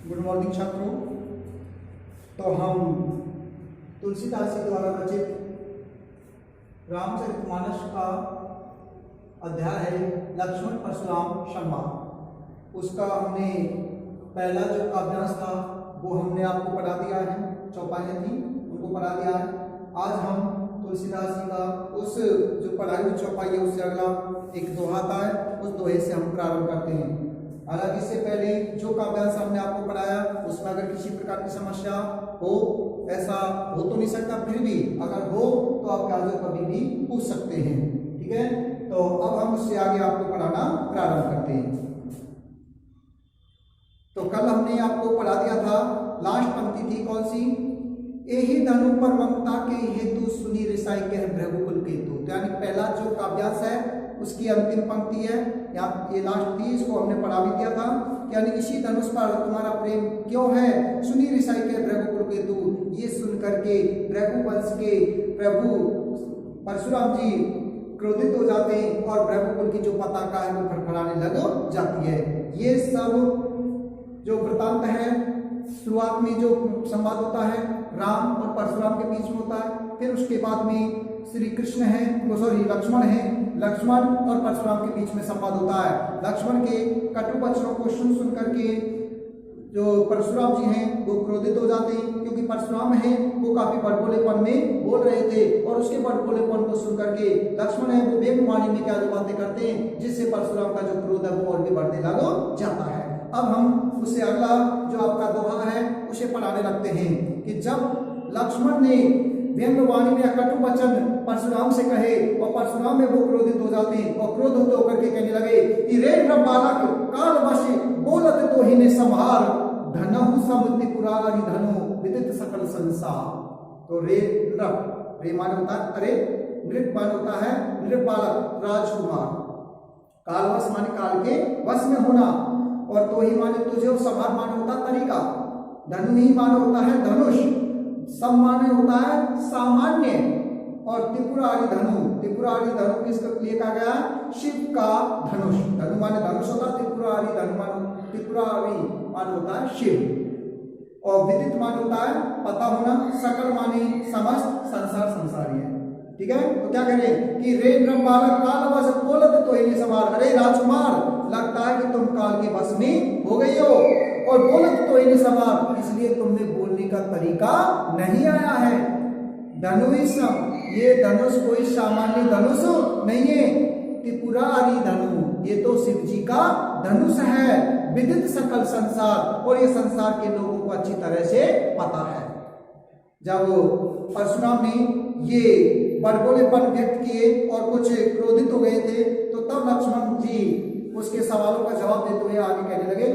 Good morning छात्रों। तो हम तुलसीदास जी द्वारा रचित रामचरितमानस का अध्याय है लक्ष्मण परशुराम संवाद। उसका हमने पहला जो काव्यांश था वो हमने आपको पढ़ा दिया है, चौपाइयाँ थी उनको पढ़ा दिया है। आज हम तुलसीदास जी का उस जो पढ़ाई हुई चौपाई है उससे अगला एक दोहा था, उस दोहे से हम प्रारंभ करते हैं। हालांकि इससे पहले जो काव्यांश हमने आपको पढ़ाया उसमें अगर किसी प्रकार की समस्या हो, ऐसा हो तो नहीं सकता, फिर भी अगर हो तो आप आगे कभी भी पूछ सकते हैं, ठीक है। तो अब हम उससे आगे आपको पढ़ाना प्रारंभ करते हैं। तो कल हमने आपको पढ़ा दिया था, लास्ट पंक्ति थी कौन सी, यही धनु पर ममता के हेतु सुनी रिसाई कह भृगुकुल केतु। तो यानी पहला जो काव्यांश है उसकी अंतिम पंक्ति है, यहाँ ये लास्ट थी, इसको हमने पढ़ा भी दिया था। यानी इसी धनुष पर तुम्हारा प्रेम क्यों है, सुनी रिसाई के भृगुकुल केतु। ये सुन करके भृगुवंश के प्रभु परशुराम जी क्रोधित हो जाते हैं और भृगुकुल की जो पताका है वो फड़फड़ाने लग जाती है। ये सब जो वृतांत है, शुरुआत में जो संवाद होता है राम और परशुराम के बीच में होता है, फिर उसके बाद में श्री कृष्ण है, लक्ष्मण है, लक्ष्मण और परशुराम के बीच में संवाद होता है। लक्ष्मण के कटु वचनों को सुन करके जो परशुराम जी हैं वो क्रोधित हो जाते हैं, क्योंकि परशुराम है वो काफी बड़बोलेपन में बोल रहे थे और उसके बड़बोलेपन को सुन करके लक्ष्मण है वो वेगवाणी में क्या जो बातें करते हैं जिससे परशुराम का जो क्रोध है वो और भी बढ़ने लग जाता है। अब हम उससे अगला जो आपका दोहा है उसे पढ़ाने लगते हैं कि जब लक्ष्मण ने व्यंग्यवाणी में कटु वचन परशुराम से कहे और परशुराम में वो क्रोधित हो जाते हैं और क्रोध होते होकर के कहने लगे कि रे बालक काल वश बोलत तो ही ने संहार धनहु सम त्रिपुरारी धनु विदित सकल संसार। तो रे मान होता है अरे, नृप मान होता है नृप बालक राजकुमार, कालवश माने काल के वश में होना, और तो ही माने तुझे, और संहार माने होता तरीका, धनु ही माने होता है धनुष, सम माने होता है सामान्य, और त्रिपुरारी धनु किसके लिए कहा गया, शिव का धनुष। धनु माने धनुष होता है, त्रिपुरारी मान होता है शिव, और विदित मान होता है पता होना, सकल माने समस्त, संसार संसारी है, ठीक है। तो क्या करें कि रे बालक काल वश बोलत तो ही सवार, अरे राजकुमार लगता है कि तुम काल के वश में हो गई हो और बोलत तो ही सवार, इसलिए तुमने बोलने का तरीका नहीं आया है। धनुष, ये धनुष कोई सामान्य धनुष नहीं है, त्रिपुरारी धनु, ये तो शिव जी का धनुष है, विदित सकल संसार, और ये संसार के लोगों को अच्छी तरह से पता है। जब परशुराम ने ये बड़बोलेपन व्यक्त किए और कुछ क्रोधित हो गए थे तो तब लक्ष्मण जी उसके सवालों का जवाब देते हुए आगे कहने लगे,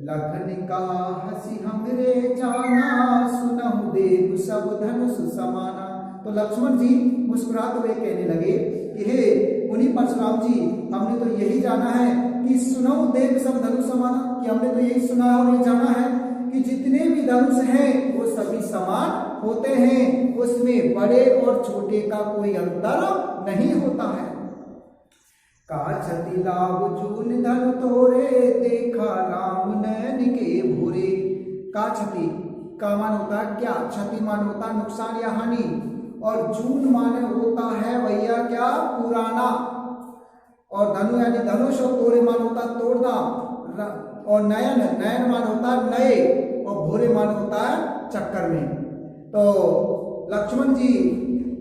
लखन का हसी हमरे जाना सुनहु देव सब धनुष समाना। तो लक्ष्मण जी मुस्कुराते हुए कहने लगे कि हे मुनि परशुराम जी, हमने तो यही जाना है कि सुनहु देव सब धनुष समाना, कि हमने तो यही सुना और ये जाना है कि जितने भी धनुष हैं वो सभी समान होते हैं, उसमें बड़े और छोटे का कोई अंतर नहीं होता है। काछति लाभ जून धन तोरे देखा राम नयन के भूरे। काछति का मान होता है क्या, क्षति मान होता है नुकसान या हानि, और जून मान होता है भैया क्या, पुराना, और धनु यानी धनुष, और तोरे मान होता है तोड़ना, और नयन मान होता है नए, और भूरे मान होता है चक्कर में। तो लक्ष्मण जी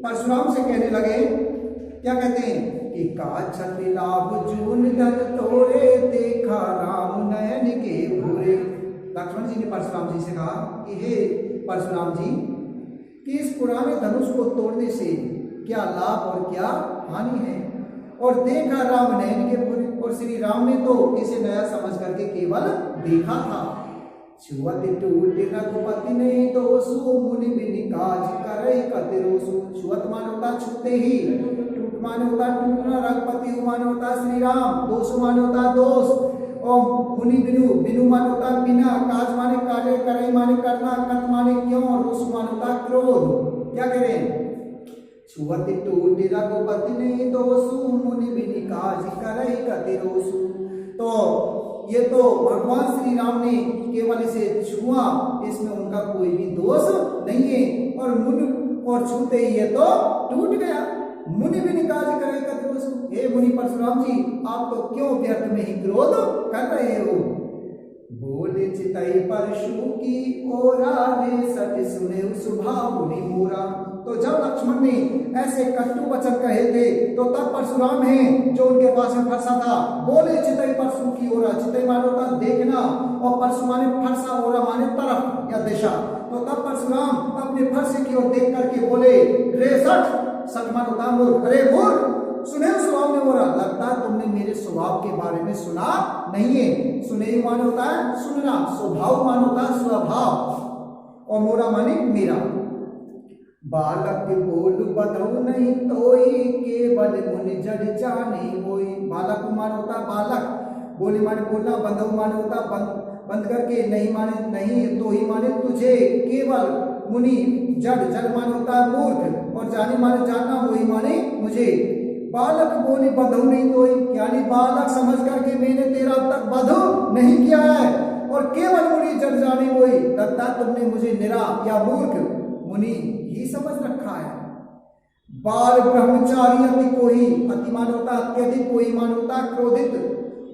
परशुराम से कहने लगे, क्या कहते हैं कि काछति लाभ जून धन तोरे देखा राम नयन के भूरे। लक्ष्मण जी ने परशुराम जी से कहा कि हे परशुराम जी, कि इस पुराने धनुष को तोड़ने से क्या लाभ और क्या हानि है, और देखा राम नयन के भूरे, और श्री राम ने तो इसे नया समझ करके केवल देखा था। छुअत टूट रघुपति ने दोषु मुनि बिनि काज करे कतिरोसु। छुअत मान होता छूते ही, टूट मान होता टूटना, रघुपति मान होता श्री राम, दोषु मान होता दोष, और मुनि बिनु मान होता बिना, काज माने कार्य, करे माने करना, कत माने क्यों, और रोष मान होता क्रोध। क्या करें, छुअत टूट रघुपति ने दोषु मुनि बिनि काज करे कतिरोसु। तो ये तो भगवान श्री राम ने केवल इसे छुआ, इसमें उनका कोई भी दोष नहीं है। और मुनि और छूते ही ये तो टूट गया। मुनि भी निकाज करे का दोष। हे मुनि परशुराम जी, आप तो क्यों व्यर्थ में ही क्रोध कर रहे हो? बोले चितई परशु की ओरा रे सट सुने सुभाव मुनि मोरा। तो जब लक्ष्मण ने ऐसे कटु वचन कहे थे तो तब परशुराम हैं जो उनके पास में फरसा था, बोले चितई परशु की ओरा। चितई मानो था देखना, और परशु माने फरसा, ओरा माने तरफ या दिशा। तो तब परशुराम अपने फरसे की ओर देख करके बोले, रे सठ, सठ मानो था मूर्ख, अरे मूर्ख, सुने स्वभाव ने मोरा। लगता है तुमने मेरे स्वभाव के बारे में सुना नहीं है। सुने मानो होता है सुनना, स्वभाव मानो होता है स्वभाव, और मोरा माने मेरा। बालक बोल बधऊ नहीं तोई, केवल मुनि जड़ जाने होई। बालक मान होता बालक, बोली माने बोलना, बंधु माने होता बंद करके, नहीं माने नहीं, तो ही माने तुझे, केवल मुनि, जड़ जड़ माने होता है मूर्ख, और जाने माने जानना, वही माने मुझे। बालक बोली बधु नहीं तोई, यानी बालक समझ करके मैंने तेरा अब तक बधु नहीं किया है, और केवल मुनि जड़ जाने वही। लगता तुमने मुझे निरा या मूर्ख मुनि ही समझ रखा है। बाल ब्रह्मचारी अति कोई, अति मान होता अत्यधिक, कोई मान होता क्रोधित,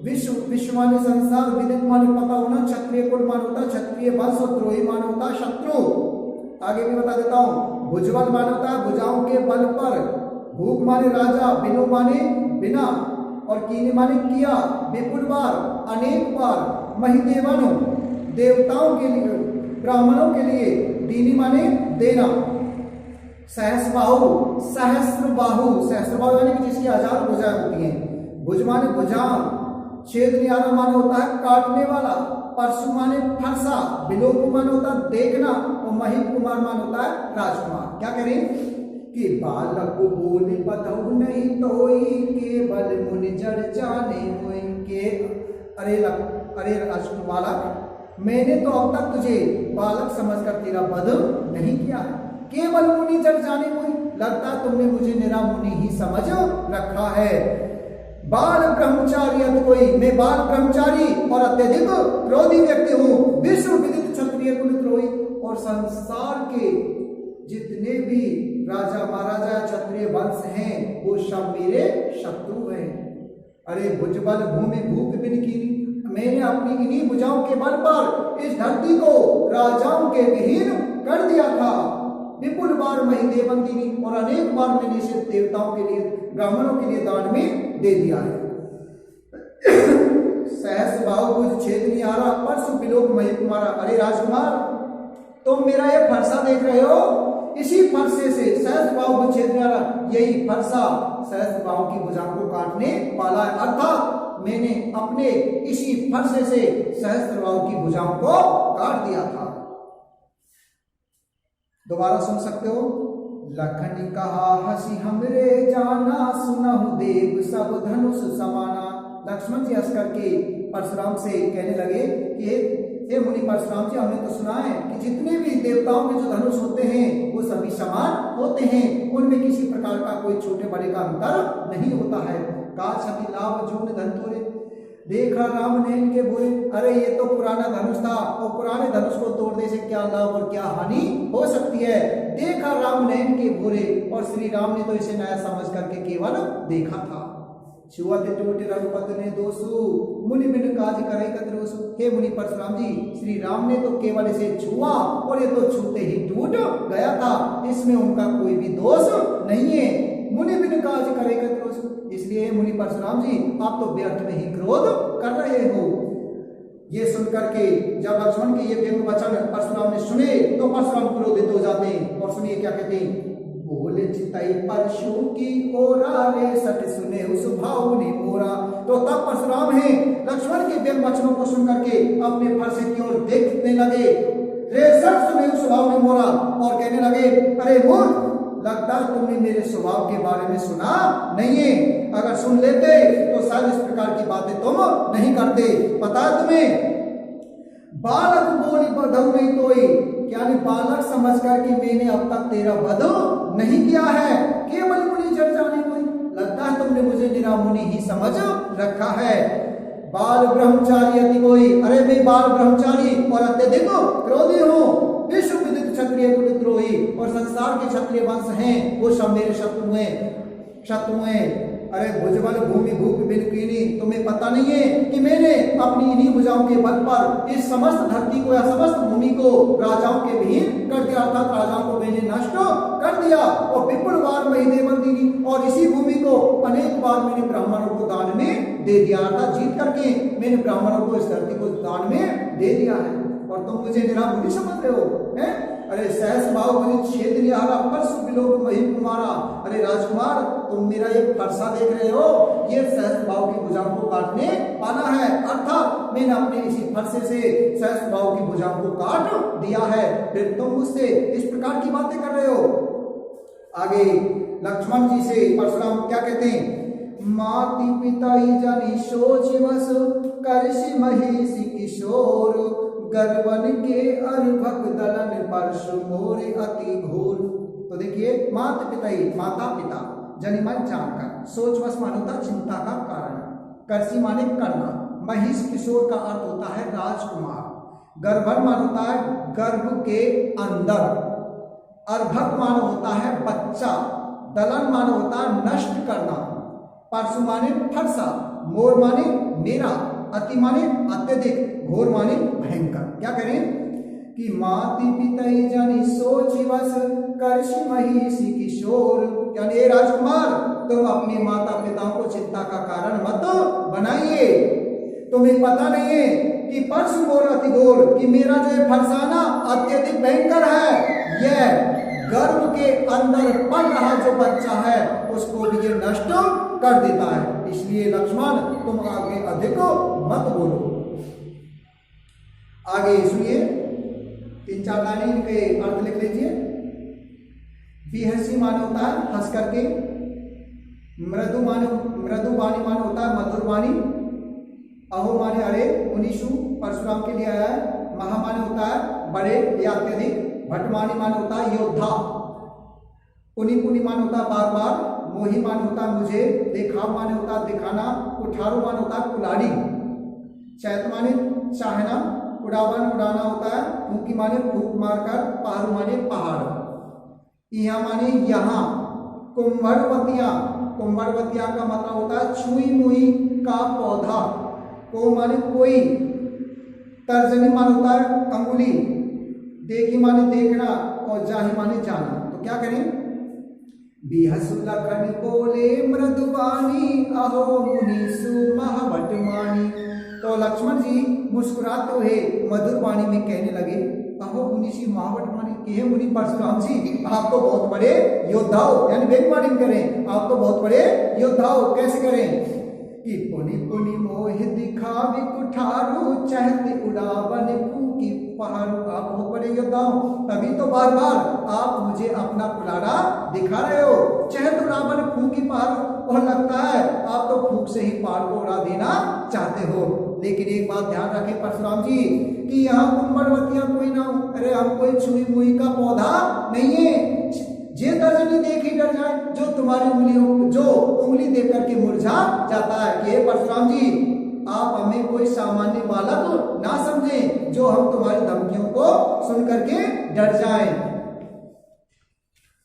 विश्व माने संसार, विदित माने पता होना, क्षत्रिय कुल मान होता क्षत्रिय वंश, और द्रोही मान होता शत्रु। आगे भी बता देता हूं। भुजबल मान होता है भुजाओं के बल पर, भूख माने राजा, बिनु माने बिना, और कीने माने किया, विपुल बार, अनेक बार, महिदेवनो, देवताओं के लिए, ब्राह्मणों के लिए, दीनी माने देना, सहस्रबाहु, सहस्रबाहु यानी कि जिसकी 1000 भुजाएं होती हैं। भुज माने भुजाओं, छेद निहारा माने होता है काटने वाला, परशु माने फरसा, विलोप माने होता है देखना, और महित कुमार माने होता है राजकुमार। क्या करें कि बालक बोले बधऊ नहीं तोई, केवल मुनि जड़ जाने होई के। अरे राजकुमार, मैंने तो अब तक तुझे बालक समझकर तेरा वध नहीं किया है, केवल मुनि जड़ जाने हुई। लगता तुमने मुझे निरा मुनि ही समझ रखा है। बाल ब्रह्मचारी अति कोई, मैं बाल ब्रह्मचारी और अत्यधिक क्रोधी व्यक्ति हूँ, विश्व विदित क्षत्रिय कुल द्रोही, और संसार के जितने भी राजा महाराजा क्षत्रिय वंश हैं वो सब मेरे शत्रु हैं। अरे भुजबल भूमि भूप बिन कीनी, मैंने अपनी इन्हीं भुजाओं के बल पर इस धरती को राजाओं के विहीन कर दिया था। विपुल बार महिदेवन दीनी, और अनेक बार मैंने इसे देवताओं के लिए, ब्राह्मणों के लिए दान में दे दिया है। सहस्र बाहु भुज छेद निहारा, परशु विलोक मही कुमारा। अरे राजकुमार, तुम मेरा ये फरसा देख रहे हो, इसी फरसे से सहस्र बाहु भुज छेद निहारा, यही फरसा सहस्र बाहु की भुजाओं को काटने वाला है। अर्थात मैंने अपने इसी फरसे से सहस्र बाहु की भुजाओं को काट दिया था। दोबारा सुन सकते हो। लखन कहा हसी हमरे जाना, सुनहु देव सब धनुष समाना। लक्ष्मण जी हंस करके परशुराम से कहने लगे कि हे मुनि परशुराम जी, हमने तो सुना है कि जितने भी देवताओं के जो धनुष होते हैं वो सभी समान होते हैं, उनमें किसी प्रकार का कोई छोटे बड़े का अंतर नहीं होता है। काश अभी लाभ जो धन तोरे, देखा राम ने इनके बोले। अरे ये तो पुराना धनुष था, और पुराने धनुष को तोड़ने से क्या लाभ और क्या हानि हो सकती है। देखा राम ने इनके बोले, और श्री राम ने तो इसे नया समझ करके केवल देखा था। छुअत टूटे रघुपति ने दोषु, मुनि बिन काज करे कद्रोसु। हे मुनि परशुराम जी, श्री राम ने तो केवल इसे छुआ, और ये तो छूते ही टूट गया था, इसमें उनका कोई भी दोष नहीं है। मुनि बिन काज करे कद्रोसु, इसलिए मुनि परशुराम जी आप तो व्यर्थ में ही क्रोध कर रहे हो। ये सुनकर के जब लक्ष्मण के ये व्यंग वचन परशुराम ने सुने तो परशुराम क्रोधित हो जाते हैं, और सुनिए क्या कहते हैं। बोले चितई परशु की ओरा रे सट सुने उस भाव ने मोरा। तो तब परशुराम है लक्ष्मण के व्यंग वचनों को सुन करके अपने फरसे की ओर देखने लगे, रे सट सुने उस भाव ने मोरा, और कहने लगे, अरे मूर्ख, लगता तुमने मेरे स्वभाव के बारे में सुना नहीं है। अगर सुन लेते तो शायद इस प्रकार की बातें तुम नहीं करते। पता तुम्हें बालक बोली बधऊ नहीं तोई, यानी बालक समझ कर कि मैंने अब तक तेरा वध नहीं किया है, केवल मुनि जड़ जाने कोई। लगता है तुमने मुझे निरा मुनि ही समझ रखा है। बाल ब्रह्मचारी अति कोई, अरे मैं बाल ब्रह्मचारी और अत्यधिक क्रोधी हूँ। विश्व विदित क्षत्रिय कुलद्रोही और संसार के क्षत्रिय वंश हैं, वो सब मेरे शत्रु हैं। अरे भुजबल भूमि भूप बिन कीनी, तुम्हें पता नहीं है कि मैंने अपनी इन्हीं भुजाओं के बल पर इस समस्त धरती को या समस्त भूमि को राजाओं के विहीन कर दिया, अर्थात राजाओं को मैंने नष्ट कर दिया। और विपुल बार मही देवन दीनी, और इसी भूमि को अनेक बार मैंने ब्राह्मणों को दान में दे दिया, अर्थात जीत करके मैंने ब्राह्मणों को इस धरती को दान में दे दिया है। और तुम मुझे निराबुद्धि समझ रहे हो, हैं? अरे सहस भाव मुझे क्षेत्रीय परसु विलोक महिम कुमारा, अरे राजकुमार तुम मेरा ये फरसा देख रहे हो, ये सहस भाव की भुजाओं को काटने वाला है, अर्थात मैंने अपने इसी फरसे से सहस भाव की भुजाओं को काट दिया है, फिर तुम मुझसे इस प्रकार की बातें कर रहे हो। आगे लक्ष्मण जी से परशुराम क्या कहते हैं, माति पिता ही जानी सोच वस करषि महिषी किशोर, गर्वन के अर्भक दलन परशु मोरे अति घोर। तो देखिए माता पिता ही, माता पिता जनिमन जानकर, सोच वश मान होता चिंता का कारण, करसी माने करना, महिष किशोर का अर्थ होता है राजकुमार, गर्भन मान होता है गर्भ के अंदर, अर्भक मान होता है बच्चा, दलन मान होता है नष्ट करना, परशु माने फरसा, मोर माने मेरा, अति माने अत्यधिक, घोर माने भयंकर। क्या करें कि माति पिता जानी सोच वस करषि महिषी किशोर, यानी ये राजकुमार तुम अपने माता पिताओं को चिंता का कारण मत बनाइए। तुम्हें पता नहीं है कि परशु मोर अति घोर, कि मेरा जो ये फरसाना अत्यधिक भयंकर है, यह गर्भ के अंदर पल रहा जो बच्चा है उसको भी ये नष्ट कर देता है। इसलिए लक्ष्मण तुम आगे अधिक मत बोलो। आगे सुनिए, 3-4 लाइन इनके अर्थ लिख लीजिए। बिहसी मान होता है हंस करके, मृदु वाणी मान होता है मधुर वाणी, अहो माने अरे, उनिशु परशुराम के लिए आया है, महा माने होता है बड़े या अत्यधिक, भटमानी मान होता है योद्धा, पुनि पुनि मान होता है बार बार, मोही मान होता है मुझे, देखा मान होता है दिखाना, कुठारू मान होता है कुलाड़ी, चैत माने चाहना, उड़ावन उड़ाना होता है, फूकी माने फूक मारकर, पहाड़ माने पहाड़, यहाँ माने यहाँ, कुंभरवतिया, कुंभरवतिया का मतलब होता है छुई मुई का पौधा, को माने कोई, तर्जनी मान होता है अंगुली, देखी माने देखना, और जाही माने जाना। तो क्या करें, बिहसु लखन बोले मृदुवाणी, अहो मुनीसु महावटमानी। तो लक्ष्मण जी मुस्कुराते हुए मधुर वाणी में कहने लगे, अहो मुनीषी महावटमानी, कि हे मुनि परशुराम जी आप तो बहुत बड़े योद्धा हो, यानी वेगवाणी करें, आप तो बहुत बड़े योद्धा हो। कैसे करें कि पुनि पुनि मोहि दिखावी कुठारू, चहत उड़ावन फूकी पहाड़ू, आप बहुत बड़े योद्धा हो, तभी तो बार बार आप मुझे अपना कुलाड़ा दिखा रहे हो, चहत उड़ावन फूकी पहाड़ू, और लगता है आप तो फूक से ही पहाड़ को उड़ा देना चाहते हो। लेकिन एक बात ध्यान रखें परशुराम जी कि यहाँ कुंभरवतियां कोई ना, अरे हम कोई छुई मुई का पौधा नहीं है, जे दर्जनी देख ही डर जाए, जो तुम्हारी उंगलियों जो उंगली देख करके मुरझा जाता है। कि परशुराम जी आप हमें कोई सामान्य बालक ना समझें जो हम तुम्हारी धमकियों को सुन करके डर जाएं।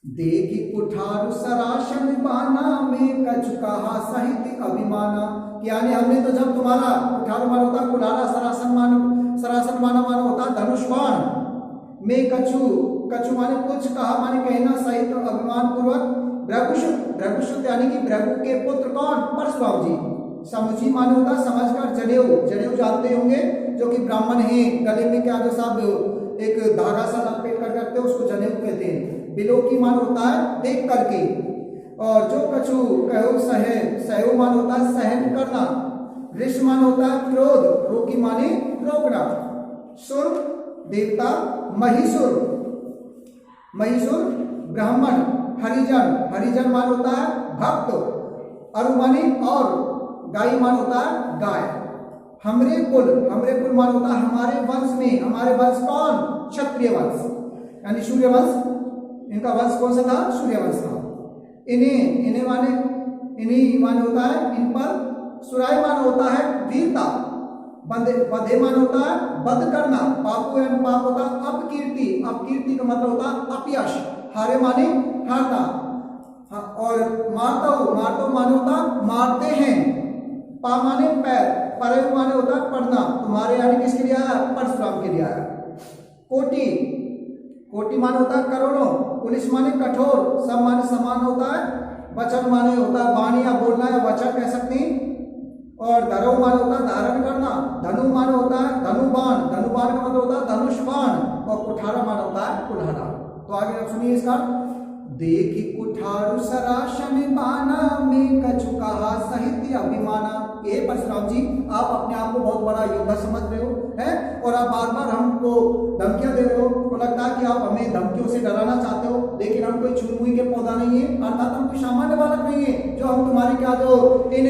देखी कुठार सरासन बाना में कछु कहा सहित अभिमाना, यानी हमने तो जब तुम्हारा कुठार मान होता कुठारा सरासन बाना मान होता धनुष्मान में कछु माने कुछ कहा माने कहना सहित अभिमान पूर्वक, भृगुषुत यानी कि भृगु के पुत्र कौन, परशुराम जी, समुची माने होता समझकर, जनेऊ जानते होंगे जो कि ब्राह्मण है, गले में क्या जो साहब एक धागा सा लपेट कर करते हैं उसको जनेऊ कहते हैं। बिलोकी मान होता है देख करके, और जो कछु कहो सहयो मान होता है सहन करना, ऋष मान होता है क्रोध, रोकी माने रोकना, सुर देवता, महिषुर ब्राह्मण, हरिजन मान होता है भक्त, अरु माने और, गाय मान होता है गाय, हमरे कुल मान होता है हमारे वंश में, हमारे वंश कौन, क्षत्रिय वंश, यानी सूर्य वंश, इनका वंश कौन सा था, सूर्य वंश था। इन्हीं माने होता है इन पर सुराई मान होता है वीरता, बधे मान होता है वध करना, पापु एवं पाप होता है अपकीर्ति, अपकीर्ति का मतलब होता है अपयश, हारे माने हारना, और मारता माने होता मारते हैं, पा माने पैर, पर माने होता है पढ़ना, तुम्हारे यानी किसके लिए आया, परशुराम के लिए आया। कोटि, कोटि माने होता है करोड़ों, पुलिस माने कठोर, सब माने समान होता है, वचन माने होता है वाणी या बोलना या वचन कह सकते हैं, और धरो माने होता है धारण करना, धनु माने होता है धनुबाण, धनुबाण का मतलब होता है धनुष बाण, और कुठारा माने होता है कुल्हाड़ा। तो आगे आप सुनिए इसका, देखी कुठारु सराशन बाना में कछु कहा साहित्य अभिमाना। ये परशुराम जी आप अपने आप को बहुत बड़ा योद्धा समझ रहे हो हैं, और आप बार बार हमको धमकियां दे रहे हो, तो लगता है कि आप हमें धमकियों से डराना चाहते हो, लेकिन हम कोई छुई के पौधा नहीं है, अर्थात हम कोई सामान्य बालक नहीं है जो हम तुम्हारी क्या जो इन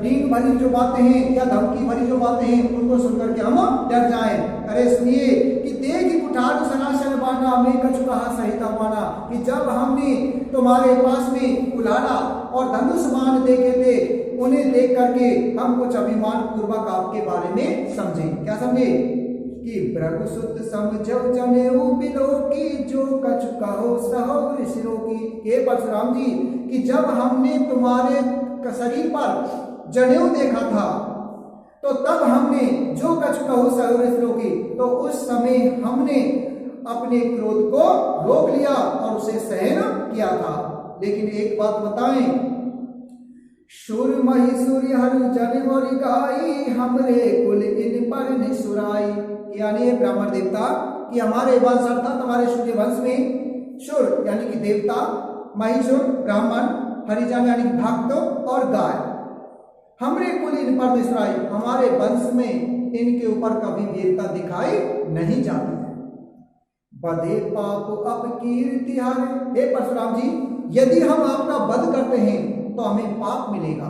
डीन भरी जो बातें हैं या धमकी भरी जो बातें हैं उनको सुनकर के हम डर जाएं। अरे सुनिए कि देखी कुठार सनाशन बाना में कछु कहा सहिता बाना, कि जब हमने तुम्हारे पास में कुल्हाड़ा और धनुष बाण देखे थे, उन्हें देख करके हम कुछ अभिमान पूर्वक आपके बारे में समझे। क्या समझे कि भृगुसुत समझो जनेऊ बिलो की जो कछु कहो सहो ऋषियों की। ये परशुराम जी कि जब हमने तुम्हारे शरीर पर जनेऊ देखा था तो तब हमने जो कछु कहो सहो ऋषियों की, तो उस समय हमने अपने क्रोध को रोक लिया और उसे सहन किया था। लेकिन एक बात बताएं, सुर महिषुर हरु जन और गाई हमरे कुल इन पर निसुराई, यानी ब्राह्मण देवता कि हमारे वंश अर्थात हमारे सूर्य वंश में सुर यानी कि देवता, महिषुर ब्राह्मण, हरिजन यानी कि भक्त और गाय, हमरे कुल इन पर निसुराई, हमारे वंश में इनके ऊपर कभी वीरता दिखाई नहीं जाती है। बधे पाप अपकीर्ति हारे। हे परशुराम जी यदि हम आपका वध करते हैं तो हमें पाप मिलेगा,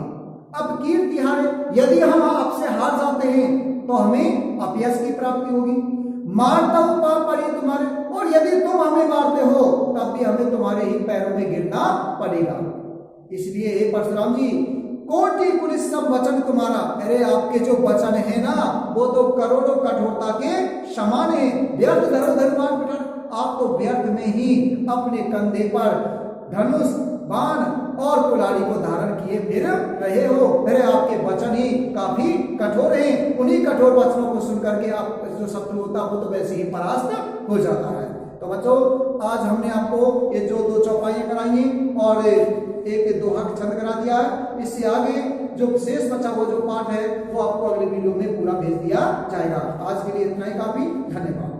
अपकीर्ति हारे, यदि हम आपसे हार जाते हैं तो हमें अपयश की प्राप्ति होगी, मारता हूं पाप पड़े तुम्हारे, और यदि तुम हमें मारते हो तब भी हमें तुम्हारे ही पैरों में गिरना पड़ेगा। इसलिए हे परशुराम जी कोटि पुलिस सब वचन तुम्हारा, अरे आपके जो वचन है ना वो तो करोड़ों कठोरता के समान है, व्यर्थ धरो धर्मान पिटर, आप तो व्यर्थ में ही अपने कंधे पर धनुष बाण और कुल्हाड़ी को धारण किए फिर रहे हो। अरे आपके वचन ही काफी कठोर हैं, उन्हीं कठोर वचनों को सुनकर के आप जो शत्रु होता है वो तो वैसे ही परास्त हो जाता है। तो बच्चों आज हमने आपको ये जो 2 चौपाइयां कराई हैं और एक दोहा छंद करा दिया है, इससे आगे जो शेष बचा वो जो पाठ है वो आपको अगले वीडियो में पूरा भेज दिया जाएगा। आज के लिए इतना ही काफी, धन्यवाद।